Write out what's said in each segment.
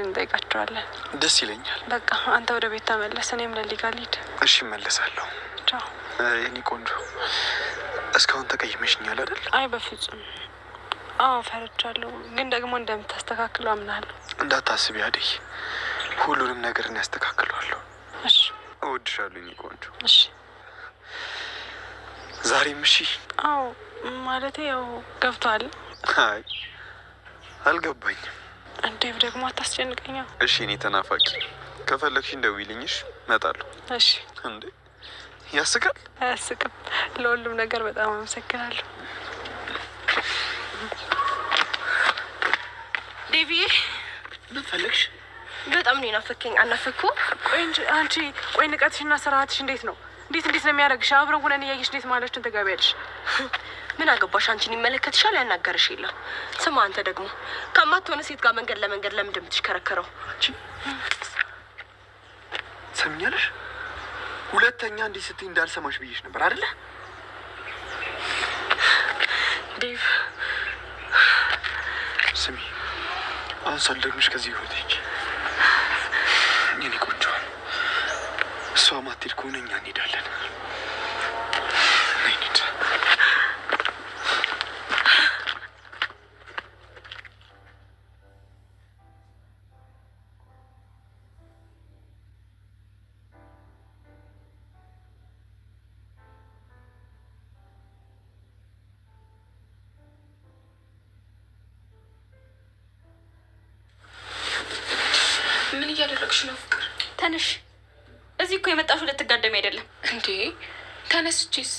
እንጠይቃቸዋለን። ደስ ይለኛል። በቃ አንተ ወደ ቤት ተመለስ፣ እኔም ለሊጋ ልሂድ። እሺ እመለሳለሁ። ቻው የኔ ቆንጆ። እስካሁን ተቀይመሽኛል አይደል? አይ በፍጹም። አዎ ፈርቻለሁ፣ ግን ደግሞ እንደምታስተካክለው አምናለሁ። እንዳታስቢ አደይ፣ ሁሉንም ነገር እናስተካክለዋለሁ። እሺ እወድሻለሁ የኔ ቆንጆ። እሺ ዛሬም እሺ? አዎ ማለቴ ያው ገብቷል። አይ አልገባኝም። እንዴም ደግሞ አታስጨንቀኛ። እሺ እኔ ተናፋቂ፣ ከፈለግሽ እንደውይልኝሽ እመጣለሁ። እሺ እንዴ ያስቃል? አያስቅም። ለሁሉም ነገር በጣም አመሰግናለሁ ዴቪዬ። ምን ፈለግሽ? በጣም ነው ናፈከኝ። አናፈኩ? ቆይ እንጂ አንቺ፣ ቆይ ንቀትሽና ስርዓትሽ እንዴት ነው? እንዴት ነው የሚያደርግሽ? አብረን ሆነን እያየሽ እንዴት ማለችን ተጋቢያለሽ? ምን አገባሽ? አንቺን ይመለከትሻል? ያናገርሽ የለም። ስማ አንተ ደግሞ ከማትሆነ ሴት ጋር መንገድ ለመንገድ ለምን እንደምትሽከረከረው? አንቺ ሰምኛለሽ? ሁለተኛ እንዲህ ስትይ እንዳልሰማሽ ብዬሽ ነበር አይደለ? ዴቭ ስሚ፣ አሁን ሳልደግምሽ ከዚህ ህይወት ሂጂ የኔ ቆንጆ። እሷ ማትሄድ ከሆነ እኛ እንሄዳለን። እንሂድ። ምን እያደረግሽ ነው ፍቅር? ተነሽ። እዚህ እኮ የመጣሽው ልትጋደሚ አይደለም እንዴ? ተነስቺስ?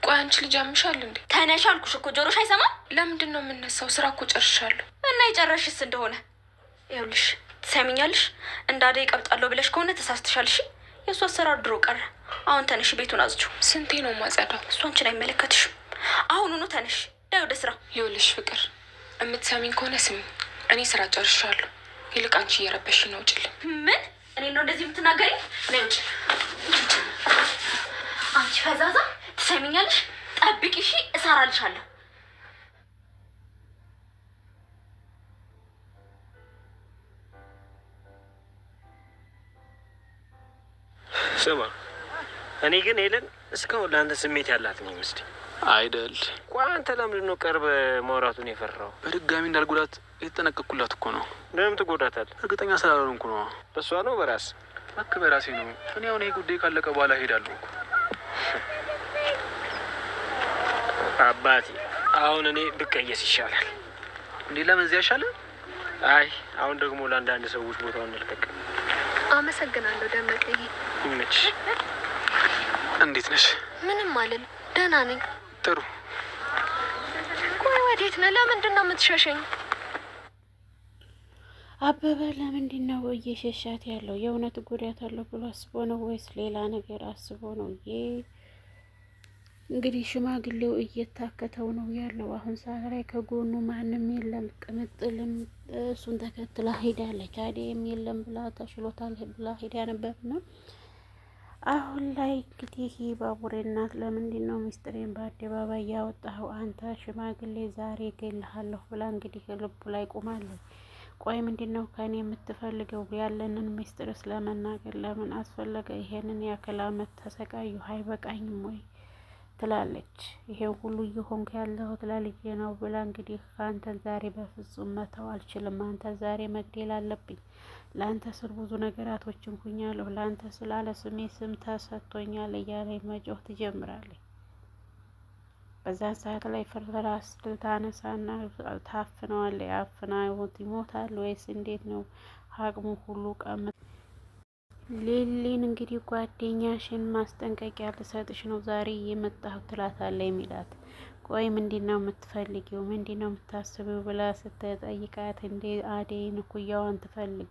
ቆይ አንቺ ልጅ አምሻል እንዴ? ተነሽ አልኩሽ እኮ። ጆሮሽ አይሰማም? ለምንድን ነው የምነሳው? ስራ እኮ ጨርሻለሁ። እና የጨረሽስ እንደሆነ ይኸውልሽ፣ ትሰሚኛለሽ? እንዳደ ይቀብጣለሁ ብለሽ ከሆነ ተሳስተሻልሽ። የእሱ አሰራር ድሮ ቀረ። አሁን ተነሽ፣ ቤቱን አዝቹ። ስንቴ ነው ማጸዳው? እሱ አንቺን አይመለከትሽም። አሁኑኑ ተነሽ፣ ዳይ ወደ ስራ። ይኸውልሽ ፍቅር፣ የምትሰሚኝ ከሆነ ስሚ፣ እኔ ስራ ጨርሻለሁ። ይልቅ አንቺ እየረበሽ ነው፣ ውጭልኝ። ምን? እኔ ነው እንደዚህ የምትናገሪ? ነይ ውጭ። አንቺ ፈዛዛ፣ ትሰሚኛለሽ? ጠብቂ እሺ፣ እሰራልሻለሁ። ስማ፣ እኔ ግን ሄለን እስካሁን ለአንተ ስሜት ያላት ነው ይመስል አይደል? ቆይ አንተ ለምንድን ነው ቀርበ ማውራቱን የፈራው? በድጋሚ እንዳልጎዳት የተጠነቀቅኩላት እኮ ነው። ለምን ትጎዳታለህ? እርግጠኛ ስላልሆንኩ ነው። በሷ ነው በራስ? እባክህ በራሴ ነው። እኔ አሁን ይሄ ጉዳይ ካለቀ በኋላ እሄዳለሁ እኮ። አባቴ አሁን እኔ ብቀየስ ይሻላል። እንዴ ለምን እዚያ ይሻላል? አይ አሁን ደግሞ ለአንዳንድ ሰዎች ቦታውን እንልቀቅ። አመሰግናለሁ ደመቀዬ። ይመችሽ። እንዴት ነሽ? ምንም አልል፣ ደህና ነኝ። ጥሩ። ቆይ ወዴት ነህ? ለምንድን ነው የምትሸሸኝ? አበበ ለምንድን ነው እየሸሻት ያለው? የእውነት ጉዳት አለው ብሎ አስቦ ነው ወይስ ሌላ ነገር አስቦ ነው? እንግዲህ ሽማግሌው እየታከተው ነው ያለው። አሁን ሰዓት ላይ ከጎኑ ማንም የለም። ቅምጥልም እሱን ተከትላ ሄዳለች። አደይም የለም ብላ ተሽሎታል ብላ ሄዳ ነበርና አሁን ላይ እንግዲህ ባቡሬ እናት ለምንድን ነው ሚስጥሬን በአደባባይ ያወጣኸው? አንተ ሽማግሌ ዛሬ እገልሃለሁ ብላ እንግዲህ ልቡ ላይ ቆማለች። ቆይ ምንድን ነው ከኔ የምትፈልገው? ያለንን ሚስጥር ስለመናገር ለምን አስፈለገ? ይሄንን ያክል አመት ተሰቃዩ አይበቃኝም ወይ ትላለች። ይሄን ሁሉ እየሆንክ ያለሁት ለልጄ ነው ብላ እንግዲህ ከአንተ ዛሬ በፍጹም መተው አልችልም። አንተ ዛሬ መግደል አለብኝ። ለአንተ ስል ብዙ ነገራቶችን ሁኛለሁ። ለአንተ ስላለ ስሜ ስም ተሰጥቶኛል እያለ መጮህ ትጀምራለች። በዛን ሰዓት ላይ ፍርፍራ ስትል ታነሳና ታፍነዋለች። አፍና ይሞታል ወይስ እንዴት ነው? አቅሙ ሁሉ ቀምጥ ሊሊን እንግዲህ ጓደኛሽን ማስጠንቀቂያ ልሰጥሽ ነው ዛሬ የመጣሁት ትላታለች የሚላት። ቆይ ምንድን ነው የምትፈልጊው? ምንድን ነው የምታስቢው? ብላ ስትጠይቃት እንዴ አደይን እኩያዋን ትፈልግ።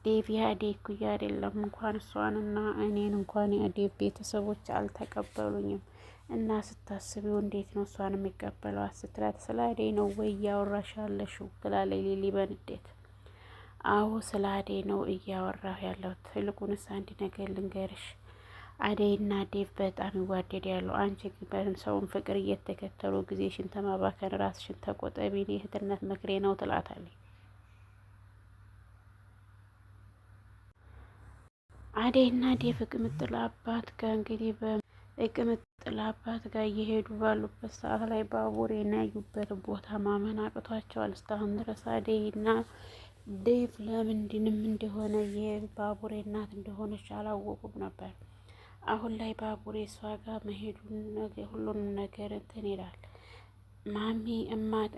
ዴቭ የአደይ እኩያ አይደለም። እንኳን እሷንና እኔን እንኳን የአደይ ቤተሰቦች አልተቀበሉኝም። እና ስታስቢው እንዴት ነው እሷን የሚቀበሏት ስትላት ስለ አደይ ነው ወይ እያወራሽ ያለሽው? ትላለች ሊሊ በንዴት። አዎ ስለ አደይ ነው እያወራሁ ያለው። ትልቁንስ አንድ ነገር ልንገርሽ፣ አደይና ዴቭ በጣም ይዋደዳሉ። አንቺ ግን ሰውን ፍቅር እየተከተሉ ጊዜሽን ተማባከን ራስሽን ተቆጠቢ። እህትነት ምክሬ ነው ትላታለች። አደይና ዴቭ ቅምጥል አባት ጋር እንግዲህ ቅምጥል አባት ጋር እየሄዱ ባሉበት ሰዓት ላይ ባቡሬን ያዩበት ቦታ ማመን አቅቷቸዋል። እስካሁን ድረስ አደይና ዴቭ ለምንድንም እንደሆነ የባቡሬ እናት እንደሆነች አላወቁም ነበር። አሁን ላይ ባቡሬ እሷ ጋር መሄዱን ሁሉንም ነገር እንትን ይላል። ማሚ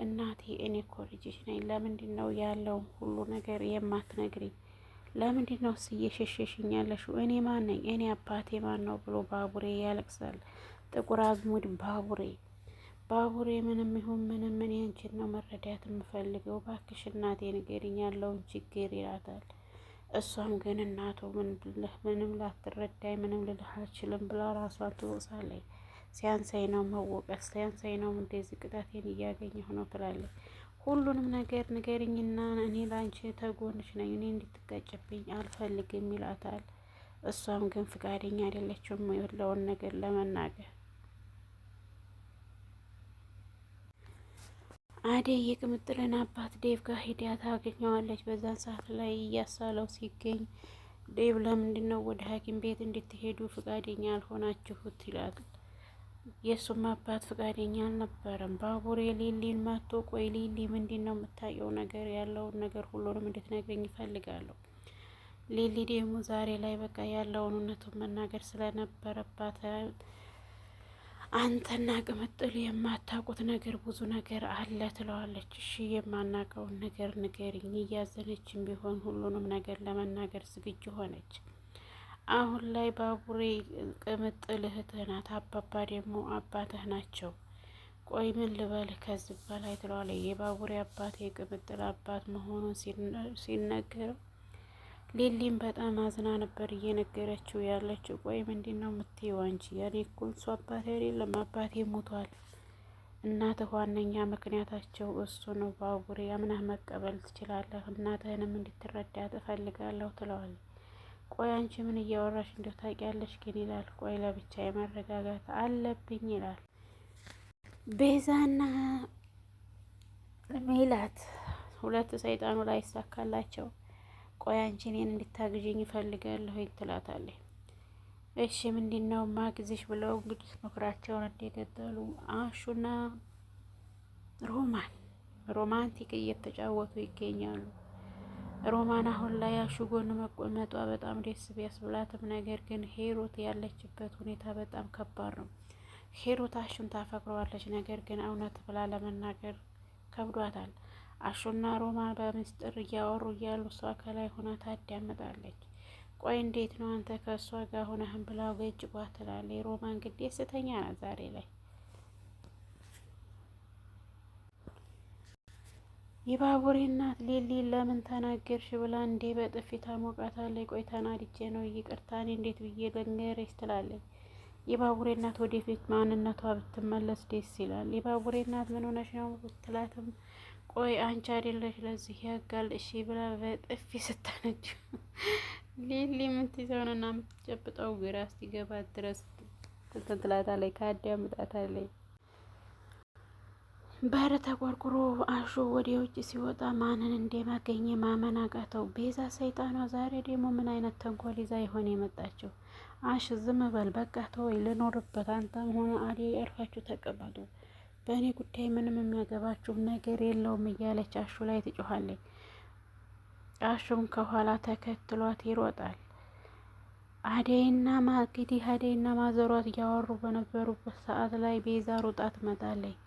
እናቴ እኔ እኮ ልጅሽ ነኝ፣ ለምንድን ነው ያለውን ሁሉ ነገር የማትነግሪኝ? ለምንድን ነው እየሸሸሽኝ ያለሽው? እኔ ማን ነኝ? እኔ አባቴ ማን ነው ብሎ ባቡሬ ያለቅሳል። ጥቁር አዝሙድ ባቡሬ ምንም ይሁን ምንም እኔ አንቺን ነው መረዳት የምፈልገው፣ ባክሽ እናቴ ንገሪኝ ያለውን ችግር ይላታል። እሷም ግን እናቱ ምንም ላትረዳኝ ምንም ልልህ አልችልም ብላ ራሷን ትወቅሳለች። ሲያንሳኝ ነው መወቀስ፣ ሲያንሳኝ ነው እንደዚህ ቅጣቴን እያገኘሁ ነው ትላለች። ሁሉንም ነገር ንገሪኝና እኔ ላንቺ ተጎንሽ ነኝ፣ እኔ እንድትቀጭብኝ አልፈልግም ይላታል። እሷም ግን ፍቃደኛ አይደለችም ያለውን ነገር ለመናገር። አደይ የቅምጥልን አባት ዴቭ ጋር ሂዳ ታገኘዋለች። በዛን ሰዓት ላይ እያሳለው ሲገኝ ዴቭ ለምንድን ነው ወደ ሐኪም ቤት እንድትሄዱ ፍቃደኛ አልሆናችሁት ይላል። የእሱም አባት ፍቃደኛ አልነበረም። ባቡሬ ሊሊን መጥቶ ቆይ ሊሊ ምንድን ነው የምታየው ነገር ያለውን ነገር ሁሉንም እንድትነግረኝ ይፈልጋለሁ። ሊሊ ደግሞ ዛሬ ላይ በቃ ያለውን እውነቱን መናገር ስለነበረባት አንተና ቅምጥል የማታውቁት ነገር ብዙ ነገር አለ ትለዋለች። እሺ የማናውቀውን ነገር ንገሪኝ። እያዘነችም ቢሆን ሁሉንም ነገር ለመናገር ዝግጁ ሆነች። አሁን ላይ ባቡሬ ቅምጥል እህትህ ናት፣ አባባ ደግሞ አባትህ ናቸው። ቆይ ምን ልበልህ ከዚህ በላይ ትለዋለች። የባቡሬ አባት የቅምጥል አባት መሆኑን ሲነገረው ሊሊም በጣም አዝና ነበር እየነገረችው ያለችው። ቆይ ምንድን ነው የምትይው አንቺ? ያኔ እኮ እሱ አባቴ አይደለም አባቴ ሞቷል። እናትህ ዋነኛ ምክንያታቸው እሱ ነው። ባቡሬ አምናህ መቀበል ትችላለህ፣ እናትህንም እንድትረዳ እፈልጋለሁ ትለዋለች። ቆይ አንቺ ምን እያወራሽ እንደው ታውቂያለሽ ግን ይላል። ቆይ ለብቻ የመረጋጋት አለብኝ ይላል። ቤዛና ሜላት ሁለት ሰይጣኑ ላይ ይሳካላቸው። ቆይ አንቺ እኔን እንድታግዥኝ እፈልጋለሁ ትላታለች። እሺ ምንድን ነው ማግዝሽ ብለው እንግዲህ ምክራቸውን እንደቀጠሉ አሹና ሮማንቲክ እየተጫወቱ ይገኛሉ። ሮማን አሁን ላይ አሹ ጎን መቆመጧ በጣም ደስ ቢያስብላትም ነገር ግን ሄሮት ያለችበት ሁኔታ በጣም ከባድ ነው። ሄሮት አሹን ታፈቅረዋለች፣ ነገር ግን እውነት ብላ ለመናገር ከብዷታል። አሹና ሮማን በምስጢር እያወሩ እያሉ እሷ ከላይ ሆና ታዳምጣለች። ቆይ እንዴት ነው አንተ ከእሷ ጋር ሆነህም ብላ ገጭጓ ትላለች። ሮማን ግን ደስተኛ ናት ዛሬ ላይ። የባቡሬ እናት ሊሊ ለምን ተናገርሽ ብላ እንዴ በጥፊ ታሞቃታለች። ቆይ ተናድጄ ነው ይቅርታ፣ እኔ እንዴት ብዬ ልንገርሽ ትላለች። የባቡሬ እናት ወደፊት ማንነቷ ብትመለስ ደስ ይላል። የባቡሬ እናት ምን ሆነሽ ነው ብትላትም ቆይ አንቺ አይደለሽ ለዚህ ያጋል እሺ ብላ በጥፊ ስታነጅ ሊሊ የምትይዘውንና የምትጨብጠው ግራ እስኪገባት ድረስ ትላታለች፣ ካዳምጣታለች። በር ተቆርቁሮ አሹ ወደ ውጭ ሲወጣ ማንን እንደማገኘ ማመን አቃተው። ቤዛ ሰይጣኗ ዛሬ ደግሞ ምን አይነት ተንኮል ይዛ ይሆን የመጣችው? አሽ ዝም በል በቃ ተወኝ ልኖርበት፣ አንተም ሆነ አደይ አርፋችሁ ተቀመጡ፣ በእኔ ጉዳይ ምንም የሚያገባችሁ ነገር የለውም እያለች አሹ ላይ ትጮኻለች። አሹም ከኋላ ተከትሏት ይሮጣል። አደይና ማዘሯት እያወሩ በነበሩበት ሰዓት ላይ ቤዛ ሩጣ ትመጣለች።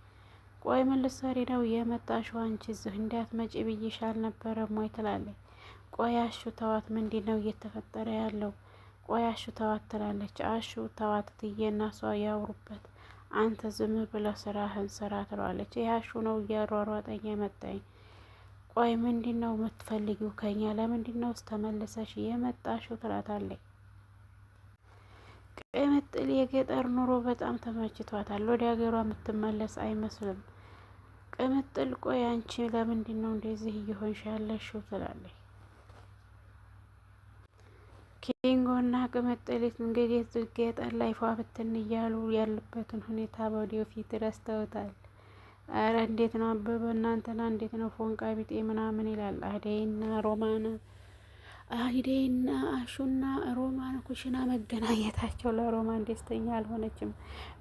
ቆይ ምን ልትሰሪ ነው የመጣሽው? አንቺ እዚህ እንዳትመጪ ብዬሽ አልነበረም ወይ ትላለች። ቆይ አሹ ተዋት፣ ምንድን ነው እየተፈጠረ ያለው? ቆይ አሹ ተዋት ትላለች። አሹ ተዋት ትዬና እሷ ያወሩበት፣ አንተ ዝም ብለህ ስራህን ስራ ትለዋለች። ይህ አሹ ነው እያሯሯጠኝ የመጣኝ። ቆይ ምንድን ነው የምትፈልጊው ከኛ? ለምንድን ነው ተመልሰሽ የመጣሽው ትላታለች። ቅምጥል የገጠር ኑሮ በጣም ተመችቷታል። ወደ ሀገሯ የምትመለስ አይመስልም። ቅምጥል ቆይ አንቺ ለምንድን ነው እንደዚህ እየሆንሽ ያለሽው ትላለች። ኪንጎና ቅምጥሊት እንግዲህ ገጠር ላይ ፏ ብትን እያሉ ያሉበትን ሁኔታ ወደፊት ረስተውታል። አረ እንዴት ነው አበበ እናንተና እንዴት ነው ፎንቃ ቢጤ ምናምን ይላል። አደይና ሮማን አደይና አሹና ሮማን ኩሽና መገናኘታቸው ለሮማን ደስተኛ አልሆነችም።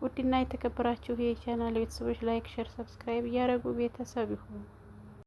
ውድና የተከበራችሁ የቻናል ቤተሰቦች ላይክ፣ ሼር፣ ሰብስክራይብ እያደረጉ ቤተሰብ ይሁኑ።